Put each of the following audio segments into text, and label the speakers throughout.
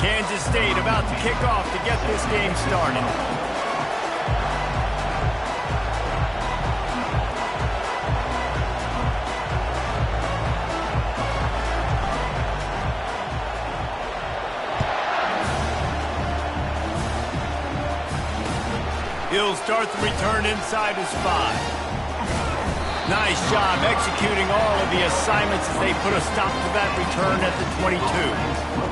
Speaker 1: Kansas State about to kick off to get this game started. He'll start the return inside his 5. Nice job executing all of the assignments as they put a stop to that return at the 22.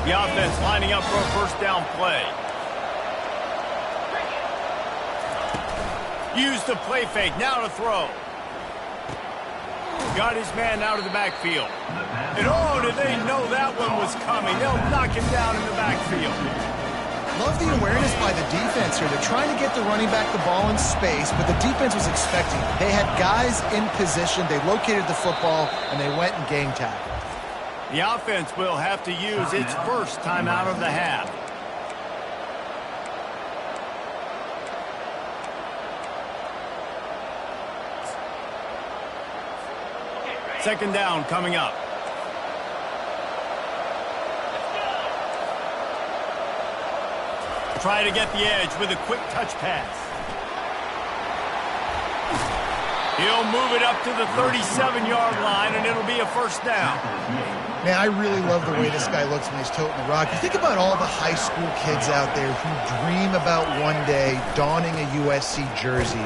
Speaker 1: The offense lining up for a first down play. Use the play fake, now to throw. Got his man out of the backfield. And oh, did they know that one was coming. They'll knock him down in the backfield.
Speaker 2: Love the awareness by the defense here. They're trying to get the running back the ball in space, but the defense was expecting it. They had guys in position. They located the football, and they went and gang tackled.
Speaker 1: The offense will have to use its first timeout of the half. Second down coming up. Try to get the edge with a quick touch pass. He'll move it up to the 37-yard line, and it'll be a first down.
Speaker 2: Man, I really love the way this guy looks when he's toting the rock. You think about all the high school kids out there who dream about one day donning a USC jersey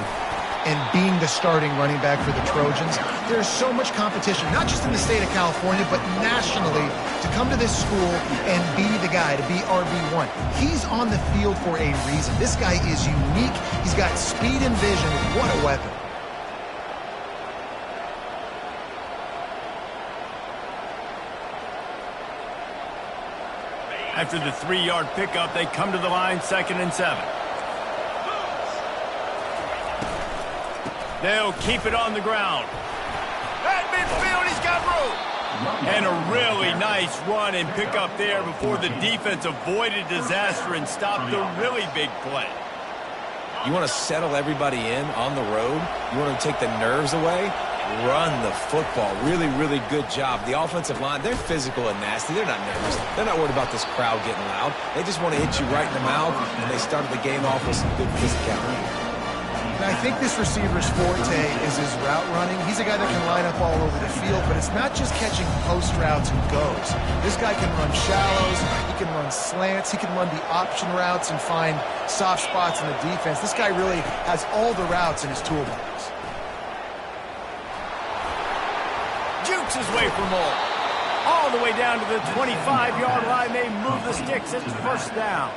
Speaker 2: and being the starting running back for the Trojans. There's so much competition, not just in the state of California, but nationally, to come to this school and be the guy, to be RB1. He's on the field for a reason. This guy is unique. He's got speed and vision. What a weapon.
Speaker 1: After the 3-yard pickup, they come to the line, 2nd and 7. They'll keep it on the ground. At midfield, he's got room. And a really nice run and pickup there before the defense avoided disaster and stopped the really big play.
Speaker 3: You want to settle everybody in on the road? You want to take the nerves away? Run the football. Really, really good job. The offensive line, they're physical and nasty. They're not nervous. They're not worried about this crowd getting loud. They just want to hit you right in the mouth, and they started the game off with some good physicality.
Speaker 2: And I think this receiver's forte is his route running. He's a guy that can line up all over the field, but it's not just catching post routes and goes. This guy can run shallows, he can run slants, he can run the option routes and find soft spots in the defense. This guy really has all the routes in his toolbox.
Speaker 1: Jukes his way from all the way down to the 25-yard line. They move the sticks. It's first down.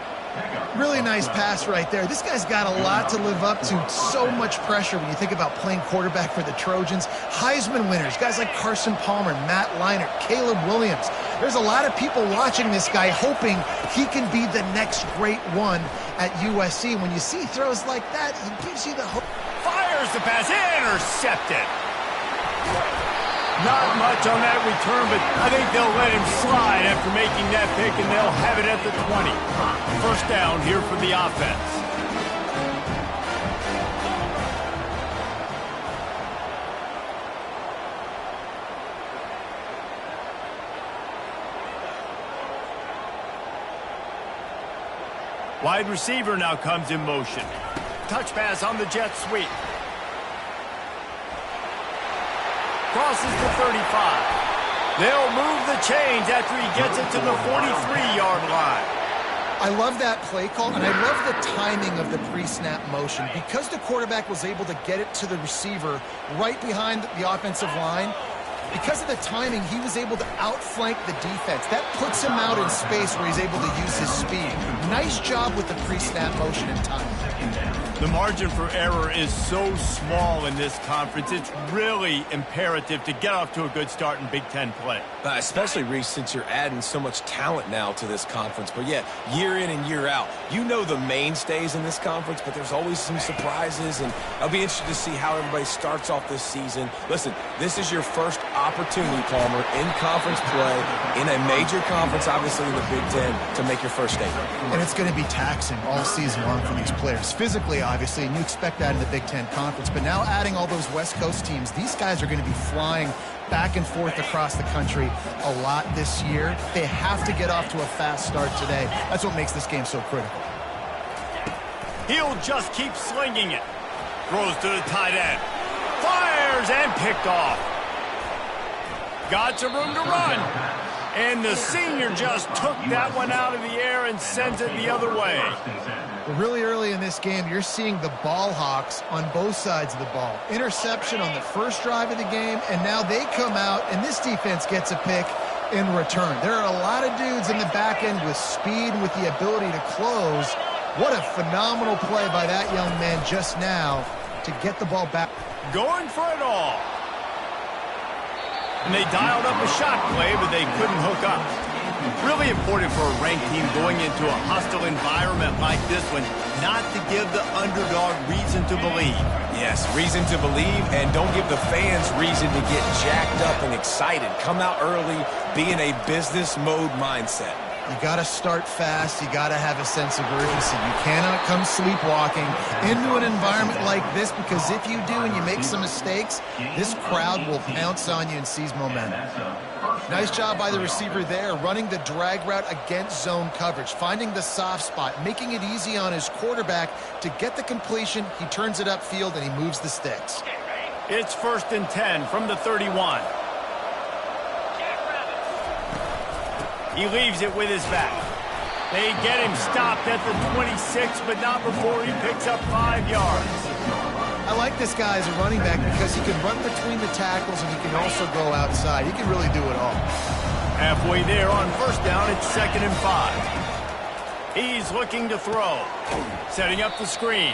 Speaker 2: Really nice pass right there. This guy's got a lot to live up to. So much pressure when you think about playing quarterback for the Trojans. Heisman winners, guys like Carson Palmer, Matt Leinart, Caleb Williams. There's a lot of people watching this guy hoping he can be the next great one at USC. When you see throws like that, he gives you the hope.
Speaker 1: Fires the pass, intercepted. Not much on that return, but I think they'll let him slide after making that pick, and they'll have it at the 20. First down here for the offense. Wide receiver now comes in motion. Touch pass on the jet sweep. Crosses the 35. They'll move the chains after he gets it to the 43-yard line.
Speaker 2: I love that play call, and I love the timing of the pre-snap motion. Because the quarterback was able to get it to the receiver right behind the offensive line, because of the timing, he was able to outflank the defense. That puts him out in space where he's able to use his speed. Nice job with the pre-snap motion and timing.
Speaker 1: The margin for error is so small in this conference. It's really imperative to get off to a good start in Big Ten play.
Speaker 3: Especially, Reese, since you're adding so much talent now to this conference. But, yeah, year in and year out, you know the mainstays in this conference, but there's always some surprises, and I'll be interested to see how everybody starts off this season. Listen, this is your first opportunity, Palmer, in conference play, in a major conference, obviously in the Big Ten, to make your first statement.
Speaker 2: And it's going to be taxing all season long for these players. Physically, obviously, and you expect that in the Big Ten Conference. But now adding all those West Coast teams, these guys are going to be flying back and forth across the country a lot this year. They have to get off to a fast start today. That's what makes this game so critical.
Speaker 1: He'll just keep slinging it. Throws to the tight end. Fires and picked off. Got some room to run. And the senior just took that one out of the air and sends it the other way.
Speaker 2: Really early in this game, you're seeing the ball hawks on both sides of the ball. Interception on the first drive of the game, and now they come out, and this defense gets a pick in return. There are a lot of dudes in the back end with speed and with the ability to close. What a phenomenal play by that young man just now to get the ball back.
Speaker 1: Going for it all. And they dialed up a shot play, but they couldn't hook up. Really important for a ranked team going into a hostile environment like this one, not to give the underdog reason to believe.
Speaker 3: Yes, reason to believe, and don't give the fans reason to get jacked up and excited. Come out early, be in a business mode mindset.
Speaker 2: You got to start fast. You got to have a sense of urgency. You cannot come sleepwalking into an environment like this, because if you do and you make some mistakes, this crowd will pounce on you and seize momentum. Nice job by the receiver there, running the drag route against zone coverage, finding the soft spot, making it easy on his quarterback to get the completion. He turns it upfield and he moves the sticks.
Speaker 1: It's 1st and 10 from the 31. He leaves it with his back. They get him stopped at the 26, but not before he picks up 5 yards.
Speaker 2: I like this guy as a running back because he can run between the tackles and he can also go outside. He can really do it all.
Speaker 1: Halfway there on 1st down, it's 2nd and 5. He's looking to throw. Setting up the screen.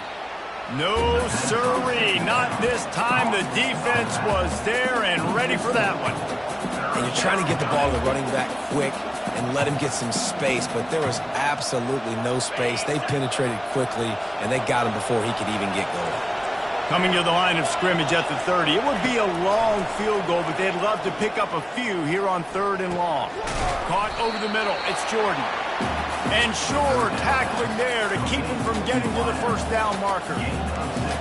Speaker 1: No, sirree, not this time. The defense was there and ready for that one.
Speaker 3: And you're trying to get the ball to the running back quick and let him get some space, but there was absolutely no space. They penetrated quickly, and they got him before he could even get going.
Speaker 1: Coming to the line of scrimmage at the 30. It would be a long field goal, but they'd love to pick up a few here on 3rd and long. Caught over the middle. It's Jordan. And Shore tackling there to keep him from getting to the 1st down marker.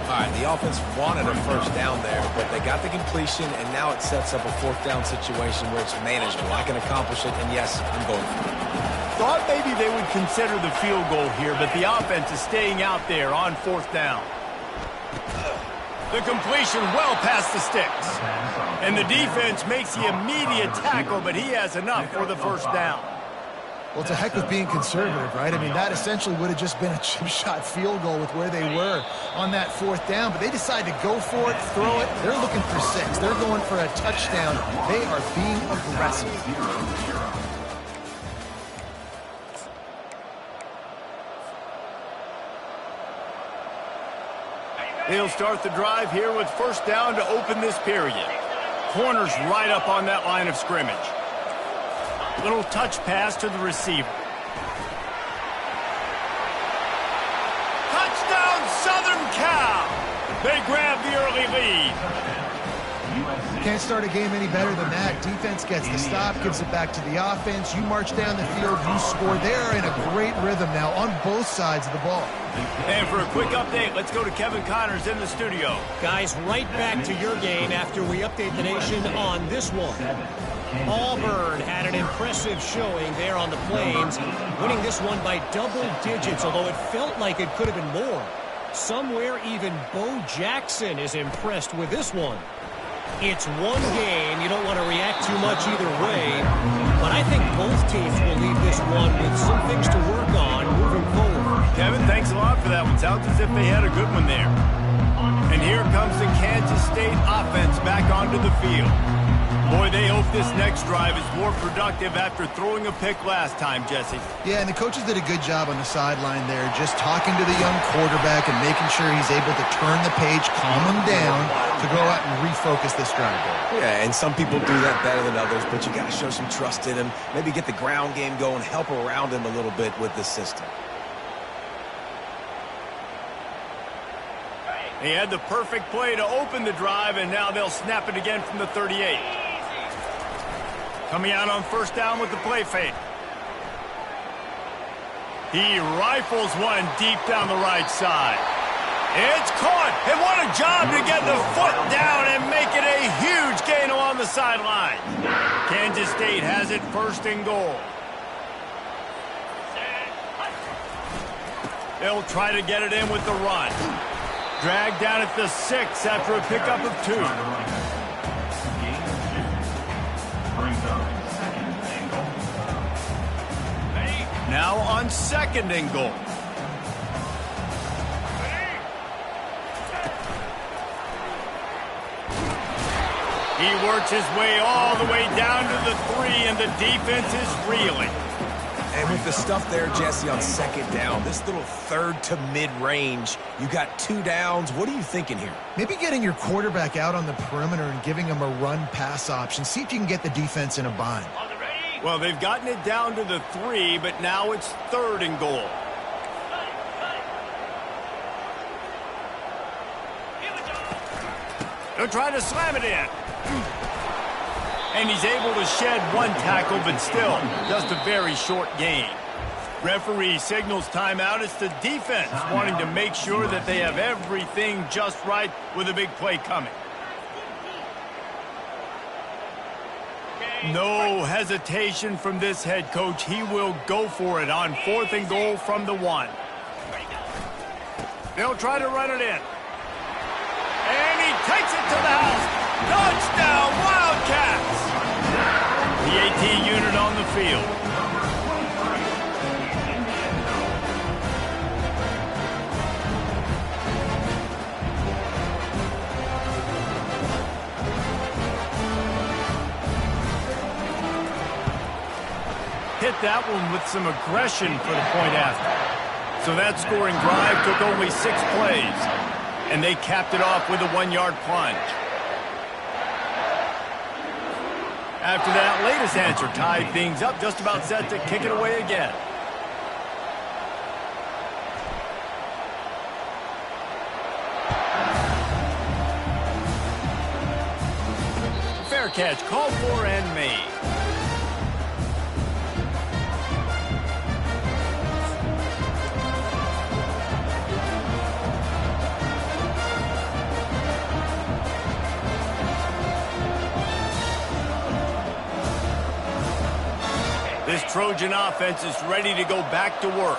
Speaker 3: All right, the offense wanted a 1st down there, but they got the completion, and now it sets up a 4th down situation where it's manageable. I can accomplish it, and yes, I'm going for it.
Speaker 1: Thought maybe they would consider the field goal here, but the offense is staying out there on 4th down. The completion well past the sticks. And the defense makes the immediate tackle, but he has enough for the 1st down.
Speaker 2: Well, it's a heck of being conservative, right? I mean, that essentially would have just been a chip shot field goal with where they were on that 4th down, but they decide to go for it, throw it. They're looking for 6. They're going for a touchdown. They are being aggressive.
Speaker 1: They'll start the drive here with 1st down to open this period. Corners right up on that line of scrimmage. Little touch pass to the receiver. Touchdown, Southern Cal! They grab the early lead.
Speaker 2: Can't start a game any better than that. Defense gets the stop, gives it back to the offense. You march down the field, you score. They're in a great rhythm now on both sides of the ball.
Speaker 1: And for a quick update, let's go to Kevin Connors in the studio.
Speaker 4: Guys, right back to your game after we update the nation on this one. Auburn had an impressive showing there on the Plains, winning this one by double digits, although it felt like it could have been more. Somewhere even Bo Jackson is impressed with this one. It's one game. You don't want to react too much either way, but I think both teams will leave this one with some things to work on moving forward.
Speaker 1: Kevin, thanks a lot for that one. Sounds as if they had a good one there. And here comes the Kansas State offense back onto the field. Boy, they hope this next drive is more productive after throwing a pick last time, Jesse.
Speaker 2: Yeah, and the coaches did a good job on the sideline there, just talking to the young quarterback and making sure he's able to turn the page, calm him down to go out and refocus this drive.
Speaker 3: Yeah, and some people do that better than others, but you got to show some trust in him, maybe get the ground game going, help around him a little bit with this system.
Speaker 1: He had the perfect play to open the drive, and now they'll snap it again from the 38. Coming out on 1st down with the play fake. He rifles one deep down the right side. It's caught, and what a job to get the foot down and make it a huge gain along the sideline. Kansas State has it 1st and goal. They'll try to get it in with the run. Dragged down at the 6 after a pickup of 2. Now on 2nd and goal. He works his way all the way down to the 3, and the defense is reeling.
Speaker 3: And with the stuff there, Jesse, on 2nd down, this little 3rd to mid-range, you got 2 downs. What are you thinking here?
Speaker 2: Maybe getting your quarterback out on the perimeter and giving him a run-pass option. See if you can get the defense in a bind.
Speaker 1: Well, they've gotten it down to the 3, but now it's 3rd and goal. They'll try to slam it in. And he's able to shed 1 tackle, but still just a very short gain. Referee signals timeout. It's the defense wanting to make sure that they have everything just right with a big play coming. No hesitation from this head coach. He will go for it on 4th and goal from the 1. They'll try to run it in. And he takes it to the house. Touchdown, Wildcats! The AT unit on the field. Hit that one with some aggression for the point after. So that scoring drive took only 6 plays. And they capped it off with a 1-yard plunge. After that latest answer tied things up, just about set to kick it away again. Fair catch, called for and made. This Trojan offense is ready to go back to work.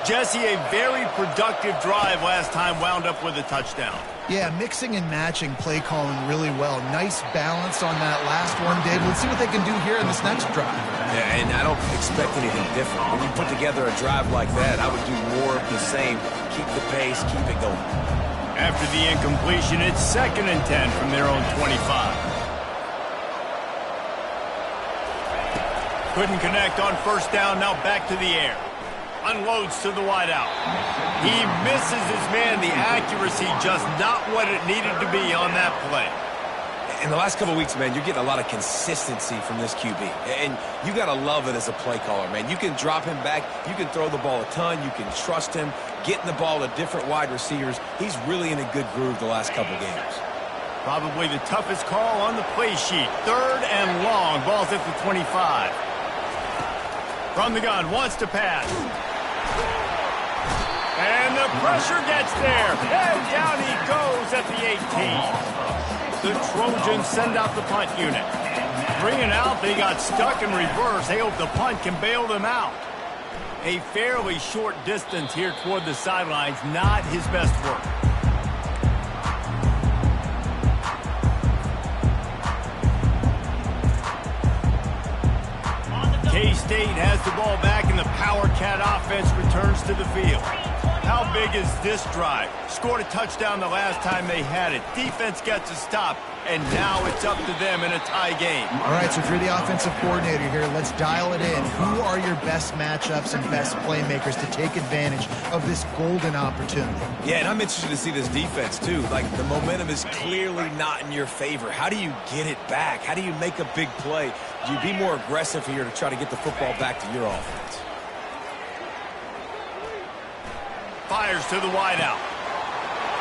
Speaker 1: Jesse, a very productive drive last time, wound up with a touchdown.
Speaker 2: Yeah, mixing and matching play calling really well. Nice balance on that last one, Dave. Let's see what they can do here in this next drive.
Speaker 3: Yeah, and I don't expect anything different. When you put together a drive like that, I would do more of the same. Keep the pace, keep it going.
Speaker 1: After the incompletion, it's 2nd and 10 from their own 25. Couldn't connect on 1st down, now back to the air. Unloads to the wideout. He misses his man. The accuracy just not what it needed to be on that play.
Speaker 3: In the last couple of weeks, man, you're getting a lot of consistency from this QB. And you got to love it as a play caller, man. You can drop him back. You can throw the ball a ton. You can trust him. Getting the ball to different wide receivers. He's really in a good groove the last couple games.
Speaker 1: Probably the toughest call on the play sheet. 3rd and long. Ball's at the 25. From the gun, wants to pass. And the pressure gets there. And down he goes at the 18. The Trojans send out the punt unit. Bringing out, they got stuck in reverse. They hope the punt can bail them out. A fairly short distance here toward the sidelines. Not his best work. K-State has the ball back, and the Power Cat offense returns to the field. How big is this drive? Scored a touchdown the last time they had it. Defense gets a stop, and now it's up to them in a tie game.
Speaker 2: All right, so if you're the offensive coordinator here, let's dial it in. Who are your best matchups and best playmakers to take advantage of this golden opportunity?
Speaker 3: Yeah, and I'm interested to see this defense, too. Like, the momentum is clearly not in your favor. How do you get it back? How do you make a big play? Do you be more aggressive here to try to get the football back to your offense?
Speaker 1: Fires to the wideout.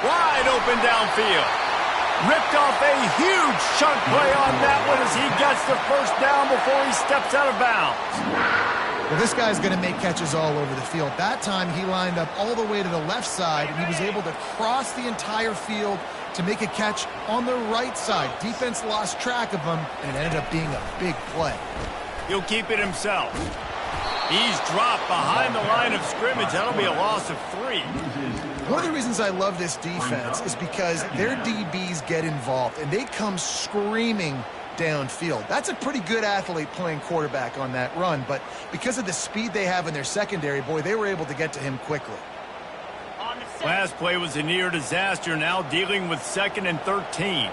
Speaker 1: Wide open downfield. Ripped off a huge chunk play on that one as he gets the 1st down before he steps out of bounds.
Speaker 2: Well, this guy's going to make catches all over the field. That time, he lined up all the way to the left side, and he was able to cross the entire field to make a catch on the right side. Defense lost track of him, and it ended up being a big play.
Speaker 1: He'll keep it himself. He's dropped behind the line of scrimmage. That'll be a loss of 3.
Speaker 2: One of the reasons I love this defense is because their DBs get involved, and they come screaming downfield. That's a pretty good athlete playing quarterback on that run, but because of the speed they have in their secondary, boy, they were able to get to him quickly.
Speaker 1: Last play was a near disaster, now dealing with 2nd and 13.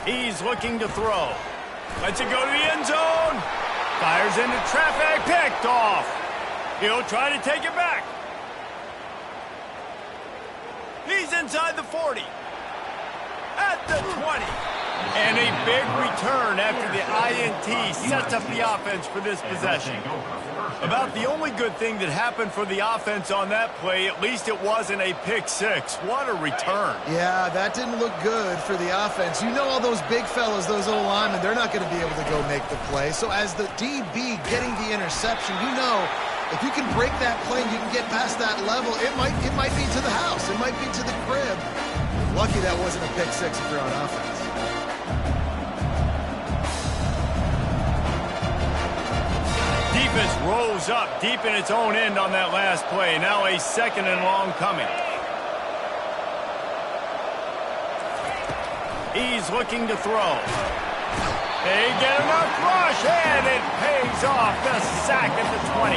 Speaker 1: He's looking to throw. Lets it go to the end zone. Fires into traffic, picked off. He'll try to take it back. He's inside the 40. At the 20. And a big return after the INT sets up the offense for this possession. About the only good thing that happened for the offense on that play, at least it wasn't a pick 6. What a return.
Speaker 2: Yeah, that didn't look good for the offense. You know all those big fellas, those old linemen, they're not going to be able to go make the play. So as the DB getting the interception, you know if you can break that play and you can get past that level, it might be to the house. It might be to the crib. Lucky that wasn't a pick 6 if you're on offense.
Speaker 1: Defense rolls up deep in its own end on that last play. Now a 2nd and long coming. He's looking to throw. They get enough rush, and it pays off. The sack at the 20.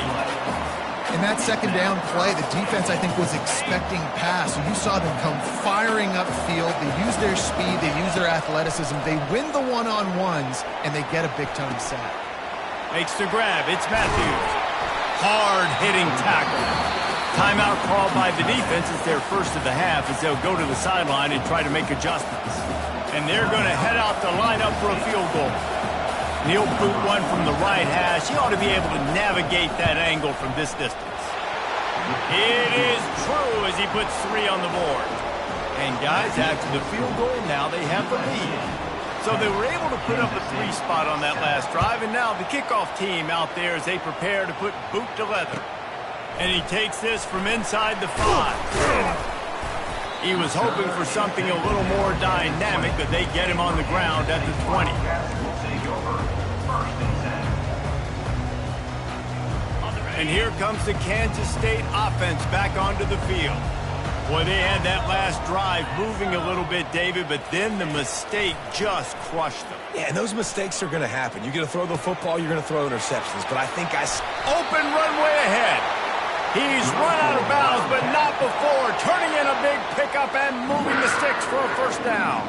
Speaker 2: In that 2nd down play, the defense, I think, was expecting pass. So you saw them come firing upfield. They use their speed. They use their athleticism. They win the one-on-ones, and they get a big-time sack.
Speaker 1: Makes the grab. It's Matthews. Hard-hitting tackle. Timeout called by the defense. It's their first of the half as they'll go to the sideline and try to make adjustments. And they're going to head out to line up for a field goal. He'll boot one from the right hash. He ought to be able to navigate that angle from this distance. It is true as he puts 3 on the board. And guys, after the field goal, now they have the lead. So they were able to put up a 3 spot on that last drive, and now the kickoff team out there as they prepare to put boot to leather. And he takes this from inside the 5. He was hoping for something a little more dynamic, but they get him on the ground at the 20. And here comes the Kansas State offense back onto the field. Boy, they had that last drive moving a little bit, David, but then the mistake just crushed them.
Speaker 3: Yeah, and those mistakes are going to happen. You're going to throw the football, you're going to throw interceptions. But I think
Speaker 1: open runway ahead. He's run out of bounds, but not before. Turning in a big pickup and moving the sticks for a 1st down.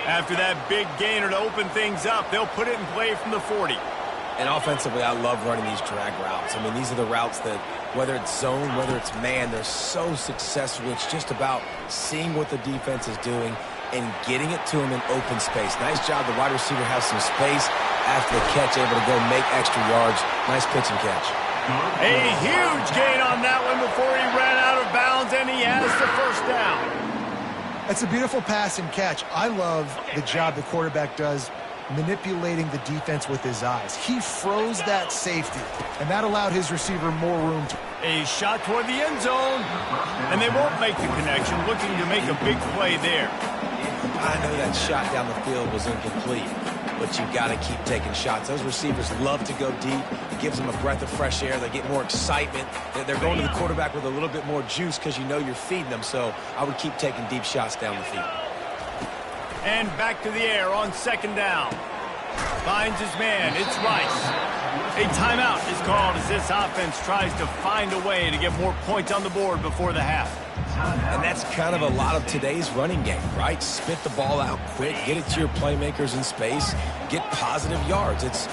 Speaker 1: After that big gainer to open things up, they'll put it in play from the 40.
Speaker 3: And offensively, I love running these drag routes. I mean, these are the routes that, whether it's zone, whether it's man, they're so successful. It's just about seeing what the defense is doing and getting it to them in open space. Nice job. The wide receiver has some space after the catch, able to go make extra yards. Nice pitch and catch.
Speaker 1: A huge gain on that one before he ran out of bounds, and he has the 1st down.
Speaker 2: That's a beautiful pass and catch. I love the job the quarterback does manipulating the defense with his eyes. He froze that safety, and that allowed his receiver more room to...
Speaker 1: A shot toward the end zone, and they won't make the connection, looking to make a big play there.
Speaker 3: I know that shot down the field was incomplete, but you got to keep taking shots. Those receivers love to go deep. It gives them a breath of fresh air. They get more excitement. They're going to the quarterback with a little bit more juice because you know you're feeding them, so I would keep taking deep shots down the field.
Speaker 1: And back to the air on 2nd down. Finds his man. It's Rice. A timeout is called as this offense tries to find a way to get more points on the board before the half.
Speaker 3: And that's kind of a lot of today's running game, right? Spit the ball out quick, get it to your playmakers in space, get positive yards. It's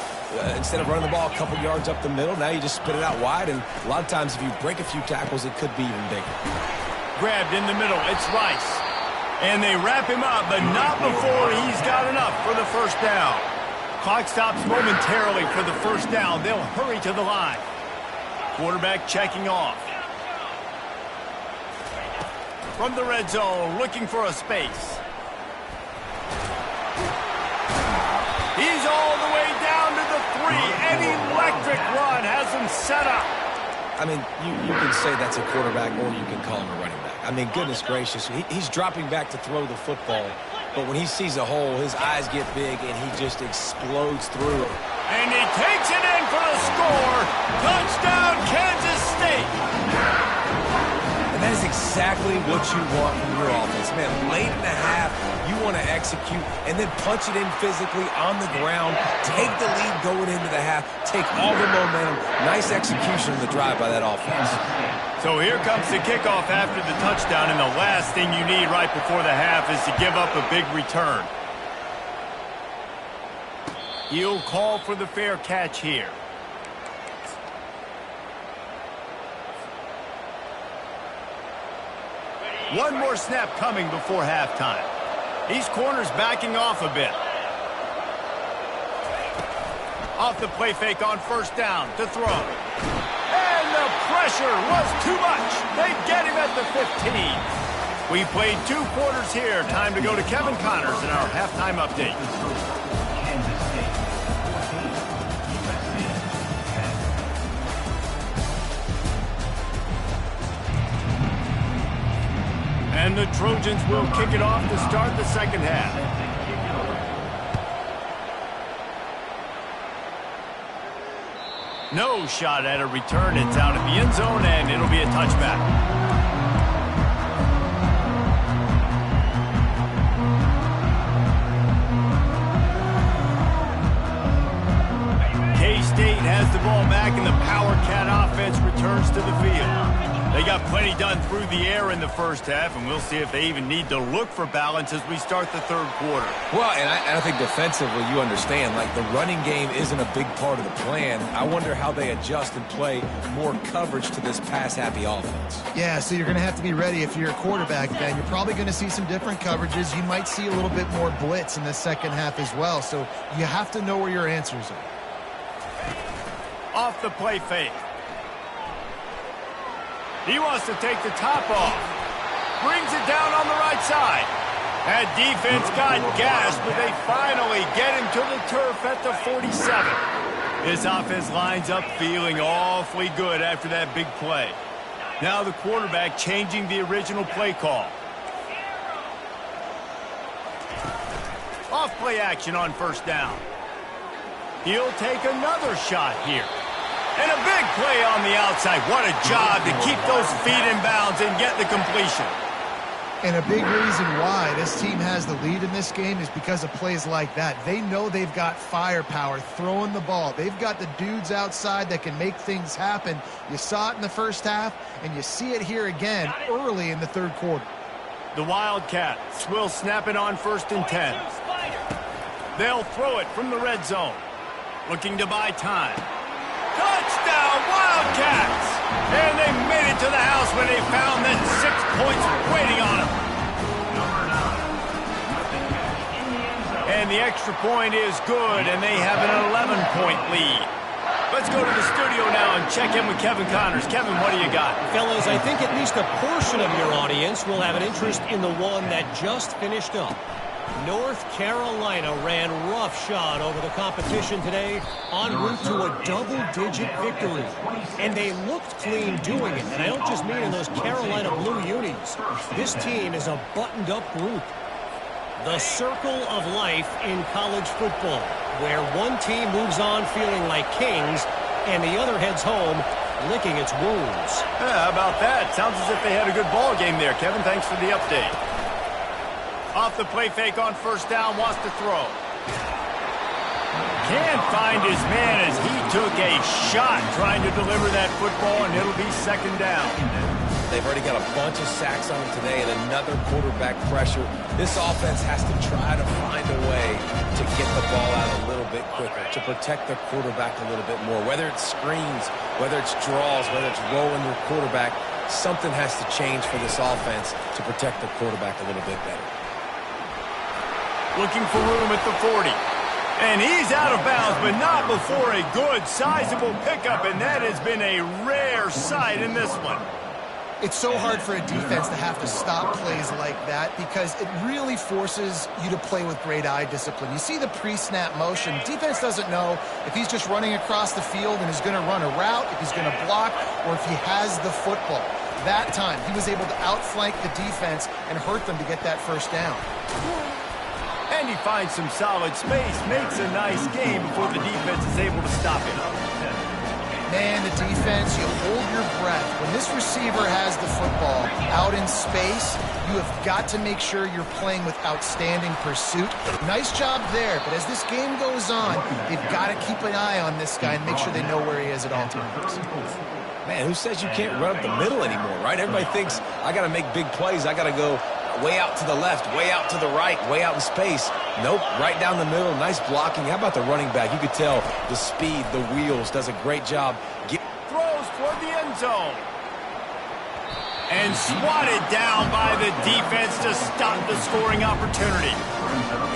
Speaker 3: instead of running the ball a couple yards up the middle, now you just spit it out wide, and a lot of times if you break a few tackles, it could be even bigger.
Speaker 1: Grabbed in the middle. It's Rice. And they wrap him up, but not before he's got enough for the 1st down. Clock stops momentarily for the 1st down. They'll hurry to the line. Quarterback checking off. From the red zone, looking for a space. He's all the way down to the 3, and he set up.
Speaker 3: I mean, you can say that's a quarterback or you can call him a running back. I mean, goodness gracious, he's dropping back to throw the football. But when he sees a hole, his eyes get big and he just explodes through it.
Speaker 1: And he takes it in for the score. Touchdown, Kansas State.
Speaker 3: And that is exactly what you want from your offense. Man, late in the half, you want to execute and then punch it in physically on the ground, take the lead going into the half, take all the momentum. Nice execution on the drive by that offense.
Speaker 1: So here comes the kickoff after the touchdown, and the last thing you need right before the half is to give up a big return. He'll call for the fair catch here. One more snap coming before halftime. These corners backing off a bit. Off the play fake on first down to throw. And the pressure was too much. They get him at the 15. We played 2 quarters here. Time to go to Kevin Connors in our halftime update. And the Trojans will kick it off to start the second half. No shot at a return. It's out of the end zone, and it'll be a touchback. K-State has the ball back, and the Power Cat offense returns to the field. They got plenty done through the air in the first half, and we'll see if they even need to look for balance as we start the third quarter.
Speaker 3: Well, and I think defensively, you understand, like the running game isn't a big part of the plan. I wonder how they adjust and play more coverage to this pass-happy offense.
Speaker 2: Yeah, so you're going to have to be ready if you're a quarterback, Ben. You're probably going to see some different coverages. You might see a little bit more blitz in the second half as well, so you have to know where your answers are.
Speaker 1: Off the play fake. He wants to take the top off. Brings it down on the right side. That defense got gassed, but they finally get him to the turf at the 47. This offense lines up feeling awfully good after that big play. Now the quarterback changing the original play call. Off play action on first down. He'll take another shot here. And a big play on the outside. What a job to keep those feet in bounds and get the completion.
Speaker 2: And a big reason why this team has the lead in this game is because of plays like that. They know they've got firepower throwing the ball. They've got the dudes outside that can make things happen. You saw it in the first half, and you see it here again early in the third quarter.
Speaker 1: The Wildcats will snap it on 1st and 10. They'll throw it from the red zone. Looking to buy time. Touchdown, Wildcats! And they made it to the house when they found that 6 points waiting on them. And the extra point is good, and they have an 11-point lead. Let's go to the studio now and check in with Kevin Connors. Kevin, what do you got?
Speaker 4: Fellas, I think at least a portion of your audience will have an interest in the one that just finished up. North Carolina ran roughshod over the competition today en route to a double-digit victory. And they looked clean doing it. And I don't just mean in those Carolina blue unis. This team is a buttoned-up group. The circle of life in college football, where one team moves on feeling like kings and the other heads home licking its wounds.
Speaker 1: Yeah, how about that? Sounds as if they had a good ball game there. Kevin, thanks for the update. Off the play fake on first down, wants to throw. Can't find his man as he took a shot trying to deliver that football, and it'll be second down.
Speaker 3: They've already got a bunch of sacks on him today and another quarterback pressure. This offense has to try to find a way to get the ball out a little bit quicker, to protect their quarterback a little bit more. Whether it's screens, whether it's draws, whether it's rolling your quarterback, something has to change for this offense to protect the quarterback a little bit better.
Speaker 1: Looking for room at the 40. And he's out of bounds, but not before a good, sizable pickup, and that has been a rare sight in this one.
Speaker 2: It's so hard for a defense to have to stop plays like that because it really forces you to play with great eye discipline. You see the pre-snap motion. Defense doesn't know if he's just running across the field and is going to run a route, if he's going to block, or if he has the football. That time, he was able to outflank the defense and hurt them to get that first down.
Speaker 1: And he finds some solid space, makes a nice game before the defense is able to stop him.
Speaker 2: Man, the defense, you hold your breath. When this receiver has the football out in space, you have got to make sure you're playing with outstanding pursuit. Nice job there, but as this game goes on, they've got to keep an eye on this guy and make sure they know where he is at all times.
Speaker 3: Man, who says you can't run up the middle anymore, right? Everybody thinks I got to make big plays. I got to go way out to the left, way out to the right, way out in space. Nope, right down the middle. Nice blocking. How about the running back? You could tell the speed, the wheels, does a great job.
Speaker 1: Throws toward the end zone. And swatted down by the defense to stop the scoring opportunity.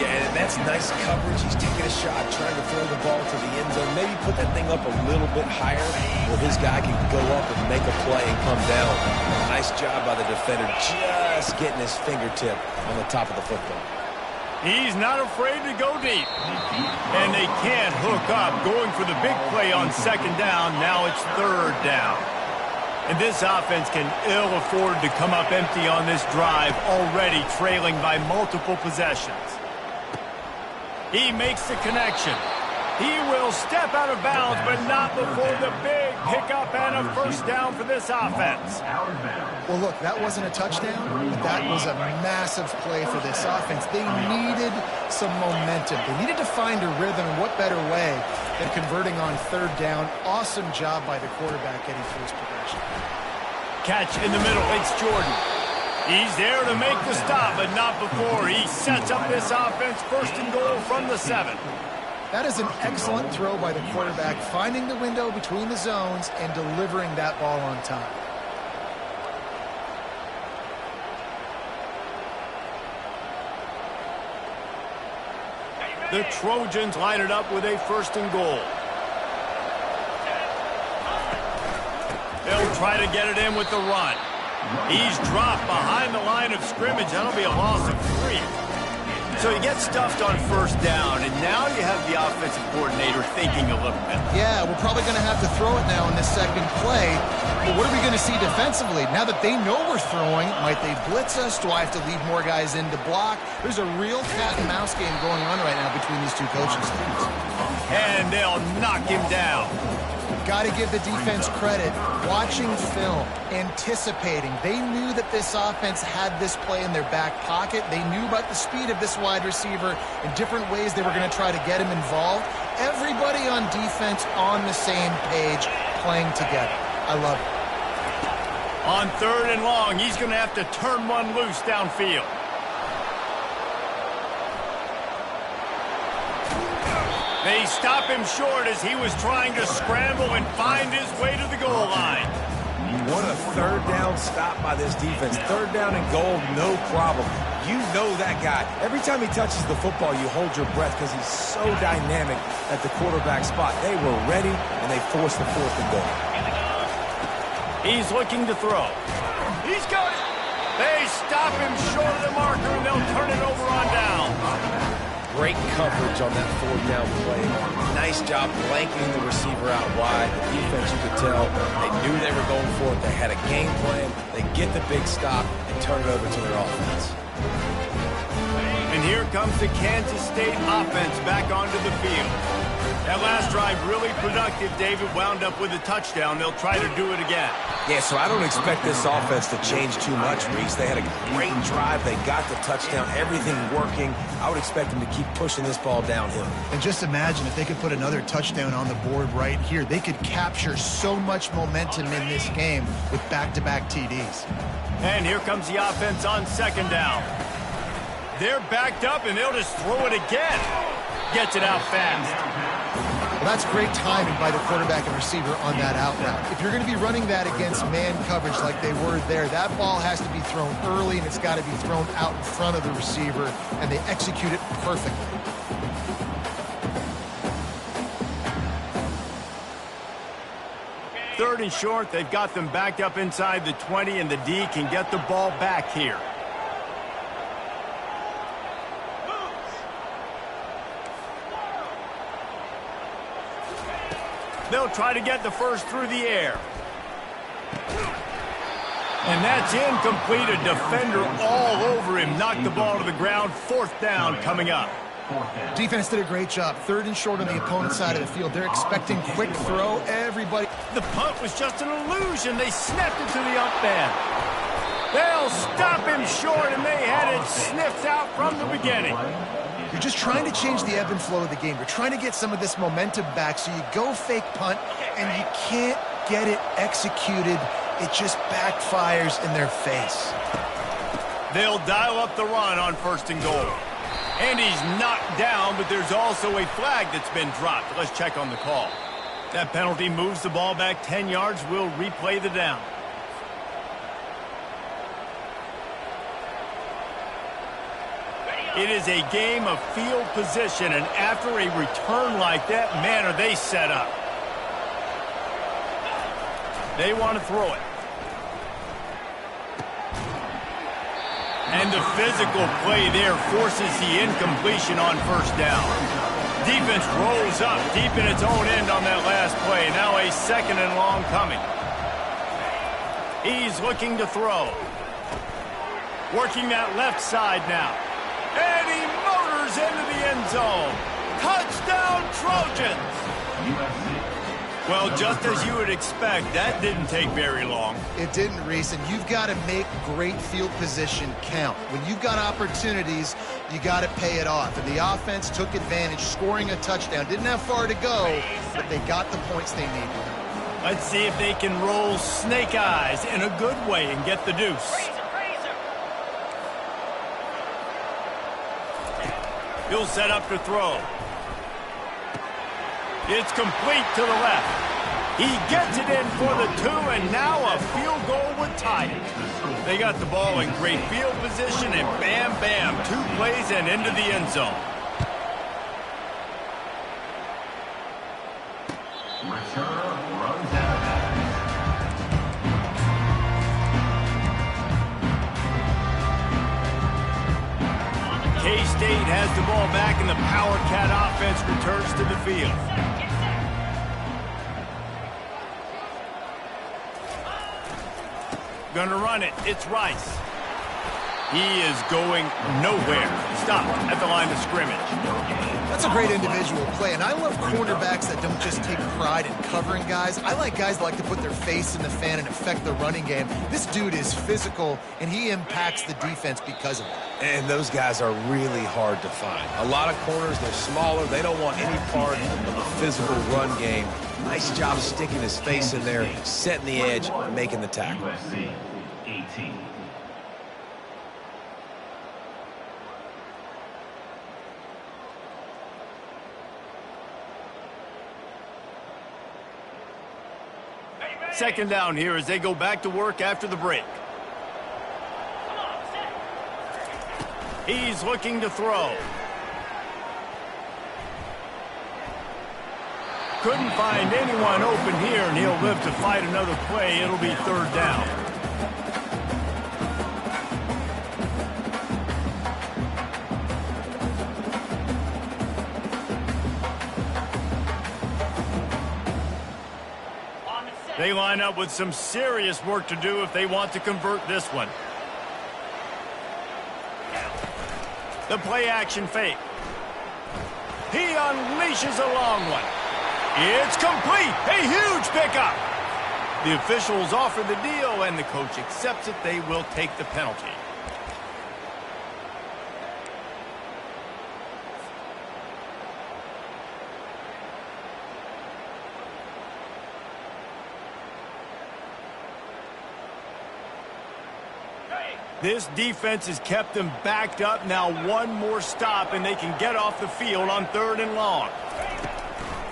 Speaker 3: Yeah, and that's nice coverage. He's taking a shot, trying to throw the ball to the end zone. Maybe put that thing up a little bit higher where his guy can go up and make a play and come down. Nice job by the defender, just getting his fingertip on the top of the football.
Speaker 1: He's not afraid to go deep. And they can't hook up, going for the big play on second down. Now it's third down. And this offense can ill afford to come up empty on this drive, already trailing by multiple possessions. He makes the connection. He will step out of bounds, but not before the big pickup and a first down for this offense.
Speaker 2: Well, look, that wasn't a touchdown, but that was a massive play for this offense. They needed some momentum. They needed to find a rhythm, and what better way than converting on third down. Awesome job by the quarterback getting through his progression.
Speaker 1: Catch in the middle, it's Jordan. He's there to make the stop, but not before he sets up this offense first and goal from the 7.
Speaker 2: That is an excellent throw by the quarterback, finding the window between the zones and delivering that ball on time.
Speaker 1: The Trojans line it up with a first and goal. They'll try to get it in with the run. He's dropped behind the line of scrimmage. That'll be a loss of 3. So he gets stuffed on first down, and now you have the offensive coordinator thinking a little bit.
Speaker 2: Yeah, we're probably going to have to throw it now in this second play. But what are we going to see defensively? Now that they know we're throwing, might they blitz us? Do I have to leave more guys in to block? There's a real cat and mouse game going on right now between these two coaching staffs.
Speaker 1: And they'll knock him down.
Speaker 2: Got to give the defense credit. Watching film, anticipating. They knew that this offense had this play in their back pocket. They knew about the speed of this wide receiver and different ways they were going to try to get him involved. Everybody on defense on the same page, playing together. I love it.
Speaker 1: On third and long, he's going to have to turn one loose downfield. They stop him short as he was trying to scramble and find his way to the goal line.
Speaker 3: What a third down stop by this defense. Third down and goal, no problem. You know that guy. Every time he touches the football, you hold your breath because he's so dynamic at the quarterback spot. They were ready, and they forced the fourth and goal.
Speaker 1: He's looking to throw. He's got it. They stop him short of the marker, and they'll turn it over on down.
Speaker 3: Great coverage on that fourth down play. Nice job blanketing the receiver out wide. The defense, you could tell, they knew they were going for it. They had a game plan. They get the big stop and turn it over to their offense.
Speaker 1: And here comes the Kansas State offense back onto the field. That last drive really productive. David wound up with a touchdown. They'll try to do it again.
Speaker 3: Yeah, so I don't expect this offense to change too much, Reese. They had a great drive. They got the touchdown. Everything working. I would expect them to keep pushing this ball downhill.
Speaker 2: And just imagine if they could put another touchdown on the board right here. They could capture so much momentum in this game with back-to-back TDs.
Speaker 1: And here comes the offense on second down. They're backed up, and they'll just throw it again. Gets it out fast.
Speaker 2: Well, that's great timing by the quarterback and receiver on that out route. If you're going to be running that against man coverage like they were there, that ball has to be thrown early, and it's got to be thrown out in front of the receiver, and they execute it perfectly.
Speaker 1: 3rd and short. They've got them backed up inside the 20, and the D can get the ball back here. They'll try to get the first through the air. And that's incomplete. A defender all over him. Knocked the ball to the ground. 4th down coming up.
Speaker 2: Defense did a great job. 3rd and short on the opponent's side of the field. They're expecting quick throw. Everybody.
Speaker 1: The punt was just an illusion. They snapped it to the up man. They'll stop him short, and they had it sniffed out from the beginning.
Speaker 2: You're just trying to change the ebb and flow of the game. You're trying to get some of this momentum back, so you go fake punt, and you can't get it executed. It just backfires in their face.
Speaker 1: They'll dial up the run on 1st and goal. And he's knocked down, but there's also a flag that's been dropped. Let's check on the call. That penalty moves the ball back 10 yards. We'll replay the down. It is a game of field position, and after a return like that, man, are they set up. They want to throw it. And the physical play there forces the incompletion on 1st down. Defense rolls up deep in its own end on that last play. Now a 2nd and long coming. He's looking to throw. Working that left side now. And he motors into the end zone. Touchdown, Trojans! Well, just as you would expect, that didn't take very long.
Speaker 2: It didn't, Reese, and you've got to make great field position count. When you've got opportunities, you got to pay it off. And the offense took advantage, scoring a touchdown. Didn't have far to go, but they got the points they needed.
Speaker 1: Let's see if they can roll snake eyes in a good way and get the deuce. He'll set up to throw. It's complete to the left. He gets it in for the 2, and now a field goal would tie it. They got the ball in great field position, and bam, bam, 2 plays and into the end zone. K-State has the ball back, and the Power Cat offense returns to the field. Gonna run it. It's Rice. He is going nowhere. Stop at the line of scrimmage.
Speaker 2: That's a great individual play, and I love cornerbacks that don't just take pride in covering guys. I like guys that like to put their face in the fan and affect the running game. This dude is physical, and he impacts the defense because of it.
Speaker 3: And those guys are really hard to find. A lot of corners, they're smaller. They don't want any part of the physical run game. Nice job sticking his face in there, setting the edge, and making the tackle.
Speaker 1: Second down here as they go back to work after the break. He's looking to throw. Couldn't find anyone open here, and he'll live to fight another play. It'll be 3rd down. They line up with some serious work to do if they want to convert this one. The play action fake. He unleashes a long one. It's complete. A huge pickup. The officials offer the deal, and the coach accepts it. They will take the penalty. This defense has kept them backed up. Now one more stop, and they can get off the field on 3rd and long.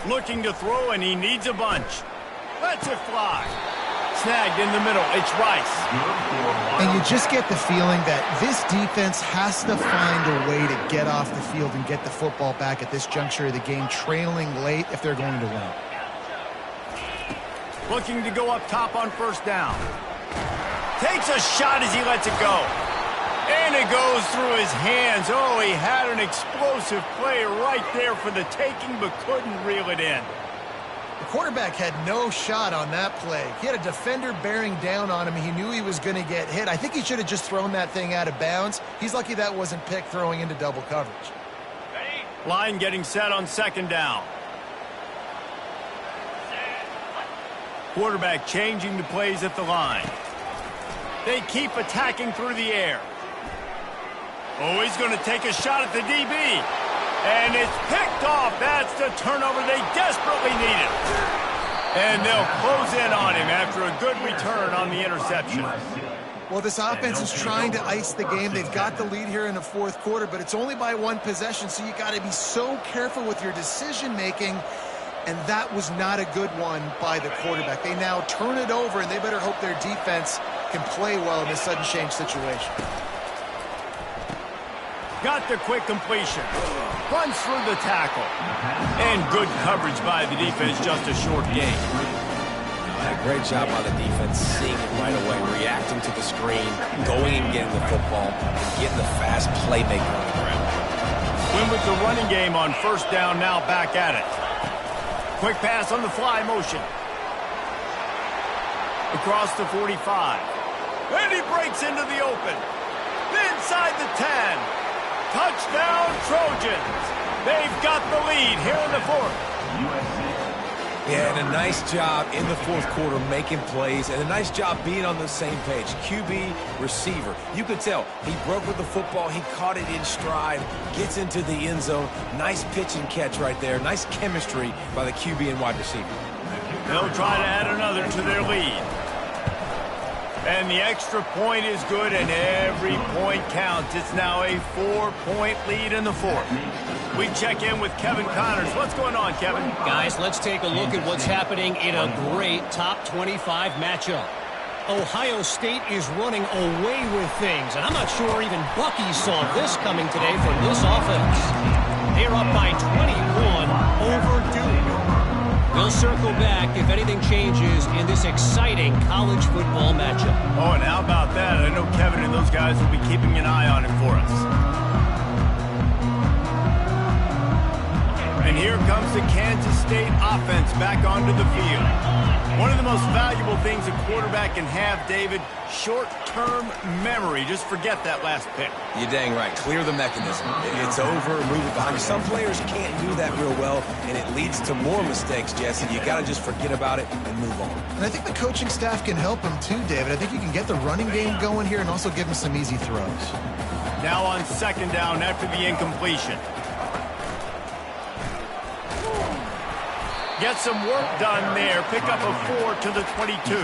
Speaker 1: Looking to throw, and he needs a bunch. Lets it fly. Snagged in the middle. It's Rice.
Speaker 2: And you just get the feeling that this defense has to find a way to get off the field and get the football back at this juncture of the game, trailing late if they're going to win.
Speaker 1: Looking to go up top on first down. Takes a shot as he lets it go. And it goes through his hands. Oh, he had an explosive play right there for the taking, but couldn't reel it in.
Speaker 2: The quarterback had no shot on that play. He had a defender bearing down on him. He knew he was going to get hit. I think he should have just thrown that thing out of bounds. He's lucky that wasn't picked throwing into double coverage.
Speaker 1: Line getting set on second down. Quarterback changing the plays at the line. They keep attacking through the air. Oh, he's going to take a shot at the DB. And it's picked off. That's the turnover they desperately needed. And they'll close in on him after a good return on the interception.
Speaker 2: Well, this offense is trying to ice the game. They've got the lead here in the fourth quarter, but it's only by one possession, so you got to be so careful with your decision-making. And that was not a good one by the quarterback. They now turn it over, and they better hope their defense can play well in this sudden change situation.
Speaker 1: Got the quick completion. Runs through the tackle. And good coverage by the defense, just a short gain.
Speaker 3: Great job by the defense, seeing it right away, reacting to the screen, going and getting the football, and getting the fast playmaker on the ground.
Speaker 1: Win with the running game on first down, now back at it. Quick pass on the fly motion. Across the 45. And he breaks into the open. Inside the 10. Touchdown, Trojans. They've got the lead here in the fourth.
Speaker 3: Yeah, and a nice job in the fourth quarter making plays, and a nice job being on the same page. QB, receiver. You could tell he broke with the football. He caught it in stride, gets into the end zone. Nice pitch and catch right there. Nice chemistry by the QB and wide receiver.
Speaker 1: They'll try to add another to their lead. And the extra point is good, and every point counts. It's now a 4-point lead in the fourth. We check in with Kevin Connors. What's going on, Kevin?
Speaker 4: Guys, let's take a look at what's happening in a great top 25 matchup. Ohio State is running away with things, and I'm not sure even Bucky saw this coming today from this offense. They're up by 21 over Duke. We'll circle back if anything changes in this exciting college football matchup.
Speaker 1: Oh, and how about that? I know Kevin and those guys will be keeping an eye on it for us. And here comes the Kansas State offense back onto the field. One of the most valuable things a quarterback can have, David, short-term memory. Just forget that last pick.
Speaker 3: You're dang right. Clear the mechanism. It's over, move it behind. Some players can't do that real well, and it leads to more mistakes, Jesse. You got to just forget about it and move on.
Speaker 2: And I think the coaching staff can help him too, David. I think you can get the running game going here and also give him some easy throws.
Speaker 1: Now on second down after the incompletion. Get some work done there. Pick up a 4 to the 22.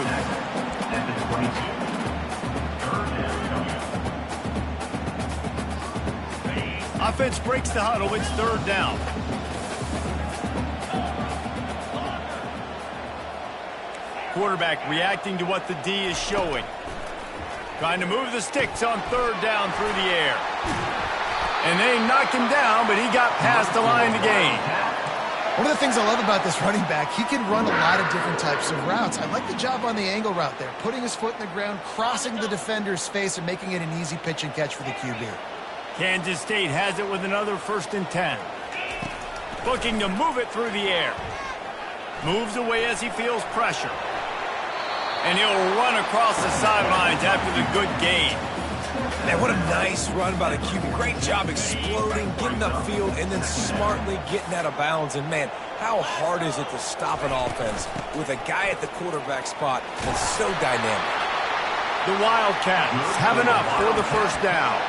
Speaker 1: Offense breaks the huddle. It's third down. Quarterback reacting to what the D is showing. Trying to move the sticks on third down through the air. And they knocked him down, but he got past the line to gain.
Speaker 2: One of the things I love about this running back, he can run a lot of different types of routes. I like the job on the angle route there, putting his foot in the ground, crossing the defender's face, and making it an easy pitch and catch for the QB.
Speaker 1: Kansas State has it with another 1st and 10. Looking to move it through the air. Moves away as he feels pressure. And he'll run across the sidelines after the good gain.
Speaker 3: Man, what a nice run by the QB. Great job exploding, getting upfield, and then smartly getting out of bounds. And, man, how hard is it to stop an offense with a guy at the quarterback spot that's so dynamic?
Speaker 1: The Wildcats have enough for the first down.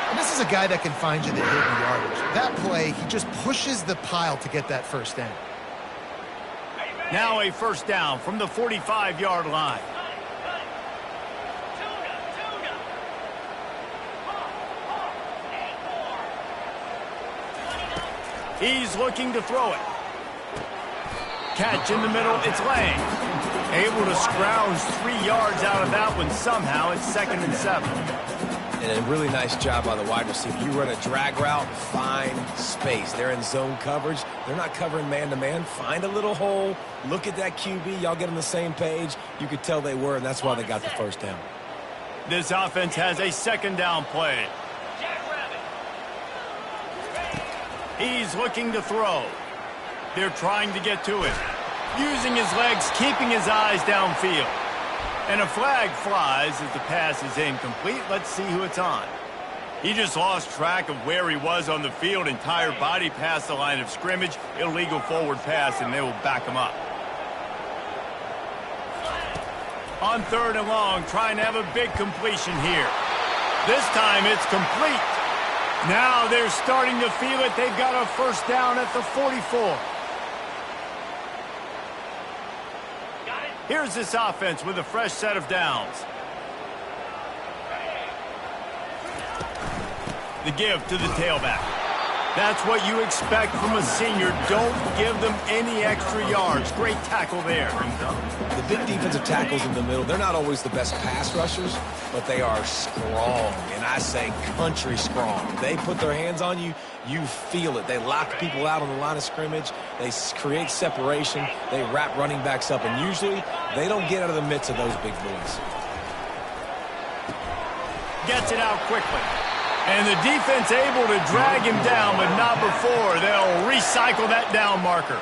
Speaker 2: And this is a guy that can find you the hidden yardage. That play, he just pushes the pile to get that first down.
Speaker 1: Now a first down from the 45-yard line. He's looking to throw it. Catch in the middle, it's Lang. Able to scrounge 3 yards out of that one somehow. It's 2nd and 7.
Speaker 3: And a really nice job by the wide receiver. You run a drag route, find space. They're in zone coverage. They're not covering man-to-man. Find a little hole. Look at that QB. Y'all get on the same page. You could tell they were, and that's why they got the first down.
Speaker 1: This offense has a second down play. He's looking to throw. They're trying to get to it. Using his legs, keeping his eyes downfield. And a flag flies as the pass is incomplete. Let's see who it's on. He just lost track of where he was on the field. Entire body past the line of scrimmage. Illegal forward pass, and they will back him up. On 3rd and long, trying to have a big completion here. This time it's complete. Now they're starting to feel it. They've got a first down at the 44. Here's this offense with a fresh set of downs. The give to the tailback. That's what you expect from a senior. Don't give them any extra yards. Great tackle there.
Speaker 3: The big defensive tackles in the middle, they're not always the best pass rushers, but they are strong, and I say country strong. They put their hands on you, you feel it. They lock people out on the line of scrimmage. They create separation. They wrap running backs up, and usually they don't get out of the midst of those big boys.
Speaker 1: Gets it out quickly. And the defense able to drag him down, but not before. They'll recycle that down marker.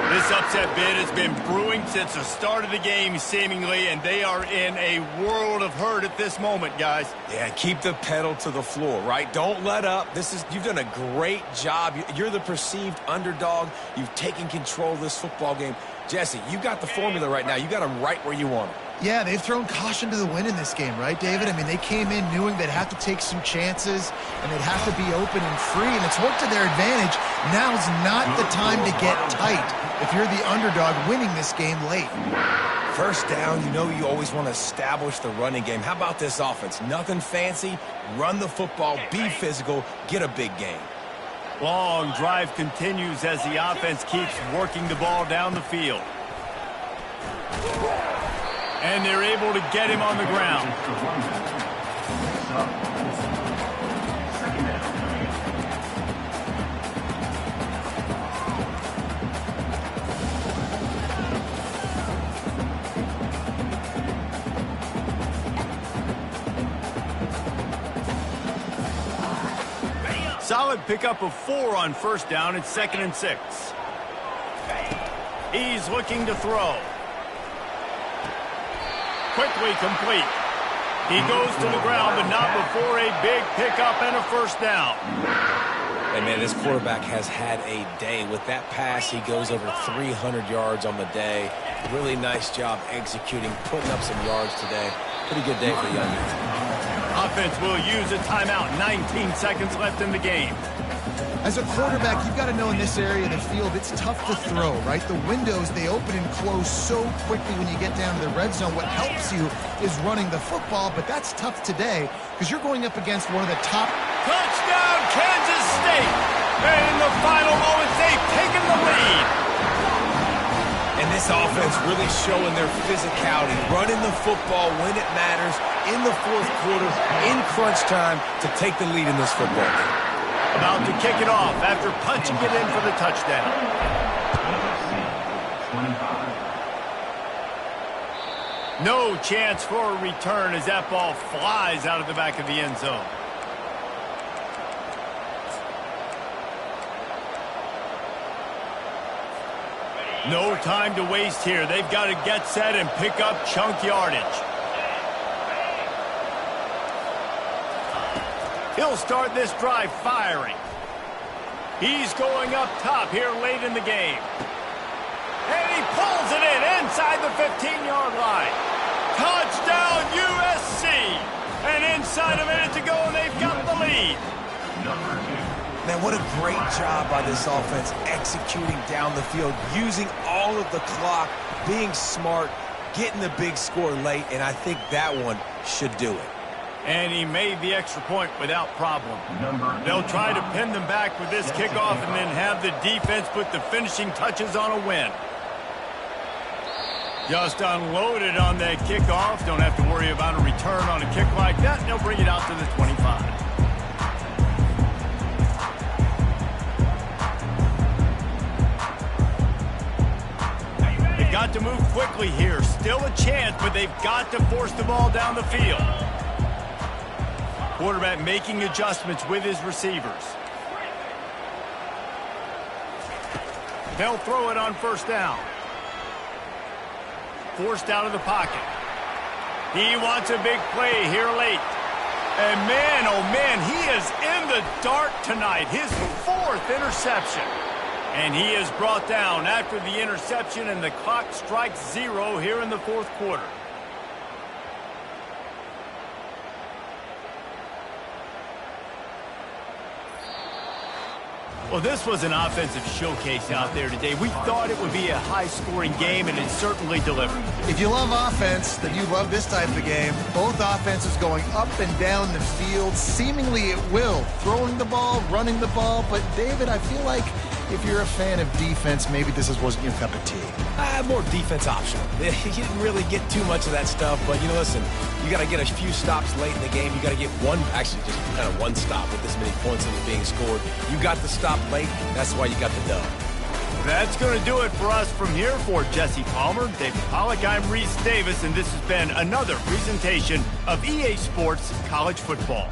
Speaker 1: This upset bid has been brewing since the start of the game, seemingly, and they are in a world of hurt at this moment, guys.
Speaker 3: Yeah, keep the pedal to the floor, right? Don't let up. You've done a great job. You're the perceived underdog. You've taken control of this football game. Jesse, you got the formula right now. You got them right where you want them.
Speaker 2: Yeah, they've thrown caution to the wind in this game, right, David? I mean, they came in knowing they'd have to take some chances and they'd have to be open and free, and it's worked to their advantage. Now's not the time to get tight if you're the underdog winning this game late.
Speaker 3: First down, you know you always want to establish the running game. How about this offense? Nothing fancy. Run the football, be physical, get a big game.
Speaker 1: Long drive continues as the offense keeps working the ball down the field. And they're able to get him on the ground. Solid pickup of 4 on first down. It's 2nd and 6. He's looking to throw. Quickly complete. He goes to the ground, but not before a big pickup and a first down.
Speaker 3: Hey, man, this quarterback has had a day. With that pass, he goes over 300 yards on the day. Really nice job executing, putting up some yards today. Pretty good day for the young man.
Speaker 1: Offense will use a timeout. 19 seconds left in the game.
Speaker 2: As a quarterback, you've got to know in this area of the field, it's tough to throw, right? The windows, they open and close so quickly when you get down to the red zone. What helps you is running the football, but that's tough today because you're going up against one of the top.
Speaker 1: Touchdown, Kansas State! And in the final moments, they've taken the lead.
Speaker 3: And this offense really showing their physicality, running the football when it matters, in the fourth quarter, in crunch time, to take the lead in this football game.
Speaker 1: About to kick it off after punching it in for the touchdown. No chance for a return as that ball flies out of the back of the end zone. No time to waste here. They've got to get set and pick up chunk yardage. He'll start this drive firing. He's going up top here late in the game. And he pulls it in inside the 15-yard line. Touchdown, USC. And inside a minute to go, and they've got the lead.
Speaker 3: Man, what a great job by this offense executing down the field, using all of the clock, being smart, getting the big score late, and I think that one should do it.
Speaker 1: And he made the extra point without problem. They'll try to pin them back with this kickoff and then have the defense put the finishing touches on a win. Just unloaded on that kickoff. Don't have to worry about a return on a kick like that. They'll bring it out to the 25. They've got to move quickly here. Still a chance, but they've got to force the ball down the field. Quarterback making adjustments with his receivers. They'll throw it on first down. Forced out of the pocket. He wants a big play here late. And man, oh man, he is in the dark tonight. His 4th interception. And he is brought down after the interception, and the clock strikes 0 here in the 4th quarter. Well, this was an offensive showcase out there today. We thought it would be a high-scoring game, and it certainly delivered.
Speaker 2: If you love offense, then you love this type of game. Both offenses going up and down the field, seemingly at will. Throwing the ball, running the ball. But, David, I feel like if you're a fan of defense, maybe this wasn't your cup of tea.
Speaker 3: More defense optional. You didn't really get too much of that stuff, but, listen, you got to get a few stops late in the game. You got to get just kind of one stop with this many points that were being scored. You got the stop late. That's why you got the dub.
Speaker 1: That's going to do it for us from here. For Jesse Palmer, David Pollack, I'm Reese Davis, and this has been another presentation of EA Sports College Football.